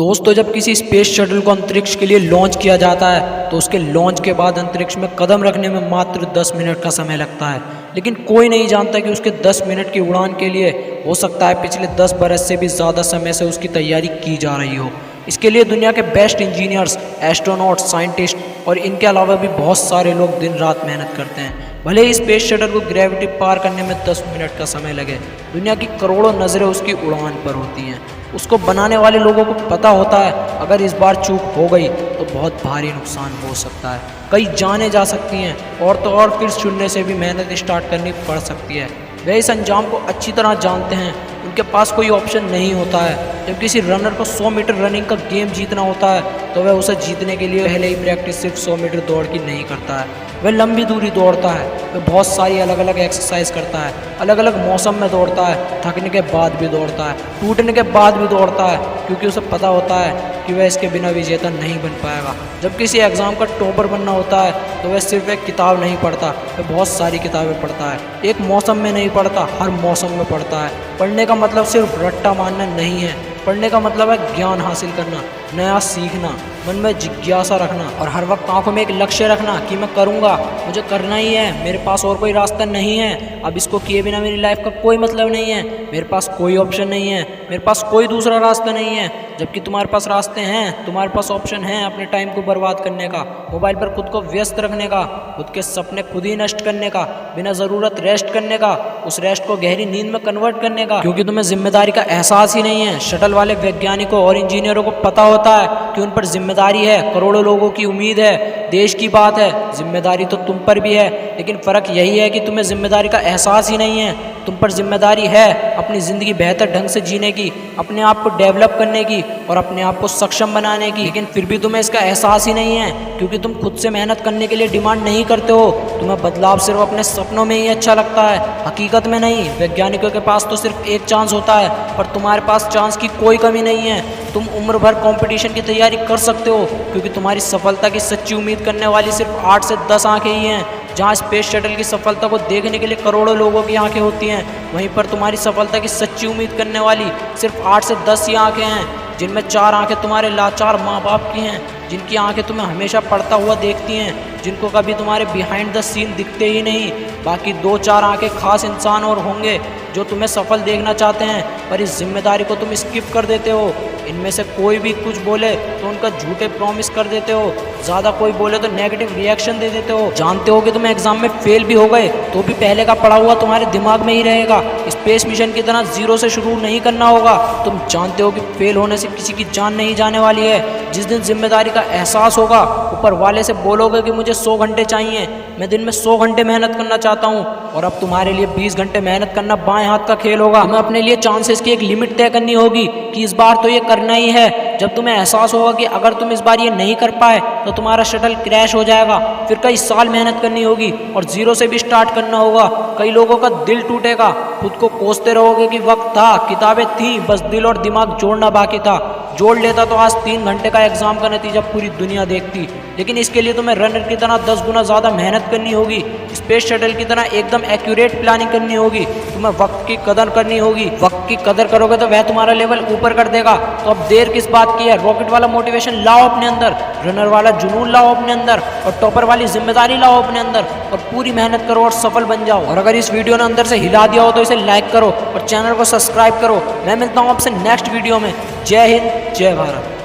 दोस्तों, जब किसी स्पेस शटल को अंतरिक्ष के लिए लॉन्च किया जाता है तो उसके लॉन्च के बाद अंतरिक्ष में कदम रखने में मात्र 10 मिनट का समय लगता है। लेकिन कोई नहीं जानता कि उसके 10 मिनट की उड़ान के लिए हो सकता है पिछले 10 बरस से भी ज़्यादा समय से उसकी तैयारी की जा रही हो। इसके लिए दुनिया के बेस्ट इंजीनियर्स, एस्ट्रोनॉट, साइंटिस्ट और इनके अलावा भी बहुत सारे लोग दिन रात मेहनत करते हैं। भले ही स्पेस शटल को ग्रेविटी पार करने में 10 मिनट का समय लगे, दुनिया की करोड़ों नज़रें उसकी उड़ान पर होती हैं। उसको बनाने वाले लोगों को पता होता है अगर इस बार चूक हो गई तो बहुत भारी नुकसान हो सकता है, कई जानें जा सकती हैं और तो और फिर शून्य से भी मेहनत स्टार्ट करनी पड़ सकती है। वे इस अंजाम को अच्छी तरह जानते हैं, उनके पास कोई ऑप्शन नहीं होता है। जब किसी रनर को 100 मीटर रनिंग का गेम जीतना होता है तो वह उसे जीतने के लिए पहले ही प्रैक्टिस सिर्फ 100 मीटर दौड़ की नहीं करता है। वह लंबी दूरी दौड़ता है, वह बहुत सारी अलग अलग एक्सरसाइज करता है, अलग अलग मौसम में दौड़ता है, थकने के बाद भी दौड़ता है, टूटने के बाद भी दौड़ता है, क्योंकि उसे पता होता है कि वह इसके बिना विजेता नहीं बन पाएगा। जब किसी एग्ज़ाम का टॉपर बनना होता है तो वह सिर्फ एक किताब नहीं पढ़ता, वह बहुत सारी किताबें पढ़ता है। एक मौसम में नहीं पढ़ता, हर मौसम में पढ़ता है। पढ़ने का मतलब सिर्फ रट्टा मारना नहीं है, पढ़ने का मतलब है ज्ञान हासिल करना, नया सीखना, मन में जिज्ञासा रखना और हर वक्त आंखों में एक लक्ष्य रखना कि मैं करूँगा, मुझे करना ही है, मेरे पास और कोई रास्ता नहीं है, अब इसको किए बिना मेरी लाइफ का कोई मतलब नहीं है, मेरे पास कोई ऑप्शन नहीं है, मेरे पास कोई दूसरा रास्ता नहीं है। जबकि तुम्हारे पास रास्ते हैं, तुम्हारे पास ऑप्शन है अपने टाइम को बर्बाद करने का, मोबाइल पर खुद को व्यस्त रखने का, खुद के सपने खुद ही नष्ट करने का, बिना ज़रूरत रेस्ट करने का, उस रेस्ट को गहरी नींद में कन्वर्ट करने का, क्योंकि तुम्हें जिम्मेदारी का एहसास ही नहीं है। शटल वाले वैज्ञानिकों और इंजीनियरों को पता होता है कि उन पर जिम्मेदारी है, करोड़ों लोगों की उम्मीद है, देश की बात है, जिम्मेदारी तो तुम पर भी है। लेकिन फ़र्क यही है कि तुम्हें जिम्मेदारी का एहसास ही नहीं है। तुम पर जिम्मेदारी है अपनी ज़िंदगी बेहतर ढंग से जीने की, अपने आप को डेवलप करने की और अपने आप को सक्षम बनाने की। लेकिन फिर भी तुम्हें इसका एहसास ही नहीं है, क्योंकि तुम खुद से मेहनत करने के लिए डिमांड नहीं करते हो। तुम्हें बदलाव सिर्फ अपने सपनों में ही अच्छा लगता है, हकीकत में नहीं। वैज्ञानिकों के पास तो सिर्फ एक चांस होता है, पर तुम्हारे पास चांस की कोई कमी नहीं है। तुम उम्र भर कंपटीशन की तैयारी कर सकते हो, क्योंकि तुम्हारी सफलता की सच्ची उम्मीद करने वाली सिर्फ 8 से 10 आंखें ही हैं। जहाँ स्पेस शटल की सफलता को देखने के लिए करोड़ों लोगों की आंखें होती हैं, वहीं पर तुम्हारी सफलता की सच्ची उम्मीद करने वाली सिर्फ 8 से 10 ही आंखें हैं, जिनमें 4 आंखें तुम्हारे लाचार माँ बाप की हैं, जिनकी आंखें तुम्हें हमेशा पढ़ता हुआ देखती हैं, जिनको कभी तुम्हारे बिहाइंड द सीन दिखते ही नहीं। बाकी 2-4 आंखें खास इंसान और होंगे जो तुम्हें सफल देखना चाहते हैं, पर इस जिम्मेदारी को तुम स्किप कर देते हो। इनमें से कोई भी कुछ बोले तो उनका झूठे प्रॉमिस कर देते हो, ज़्यादा कोई बोले तो नेगेटिव रिएक्शन दे देते हो। जानते हो कि तुम एग्जाम में फेल भी हो गए तो भी पहले का पढ़ा हुआ तुम्हारे दिमाग में ही रहेगा। स्पेस मिशन की तरह जीरो से शुरू नहीं करना होगा। तुम जानते हो कि फेल होने से किसी की जान नहीं जाने वाली है। जिस दिन जिम्मेदारी का एहसास होगा, ऊपर वाले से बोलोगे कि मुझे 100 घंटे चाहिए, मैं दिन में 100 घंटे मेहनत करना चाहता हूँ, और अब तुम्हारे लिए 20 घंटे मेहनत करना बाएं हाथ का खेल होगा। तुम्हें अपने लिए चांसेस की एक लिमिट तय करनी होगी कि इस बार तो ये करना ही है। जब तुम्हें एहसास होगा कि अगर तुम इस बार ये नहीं कर पाए तो तुम्हारा शटल क्रैश हो जाएगा, फिर कई साल मेहनत करनी होगी और जीरो से भी स्टार्ट करना होगा। कई लोगों का दिल टूटेगा, खुद को कोसते रहोगे कि वक्त था, किताबें थी, बस दिल और दिमाग जोड़ना बाकी था। जोड़ लेता तो आज 3 घंटे का एग्जाम का नतीजा पूरी दुनिया देखती। लेकिन इसके लिए तुम्हें रनर की तरह 10 गुना ज़्यादा मेहनत करनी होगी, स्पेस शटल की तरह एकदम एक्यूरेट प्लानिंग करनी होगी। तुम्हें वक्त की कदर करनी होगी। वक्त की कदर करोगे तो वह तुम्हारा लेवल ऊपर कर देगा। तो अब देर किस बात की है? रॉकेट वाला मोटिवेशन लाओ अपने अंदर, रनर वाला जुनून लाओ अपने अंदर, और टॉपर वाली जिम्मेदारी लाओ अपने अंदर, और पूरी मेहनत करो और सफल बन जाओ। और अगर इस वीडियो ने अंदर से हिला दिया हो तो इसे लाइक करो और चैनल को सब्सक्राइब करो। मैं मिलता हूँ आपसे नेक्स्ट वीडियो में। जय हिंद, जय भारत।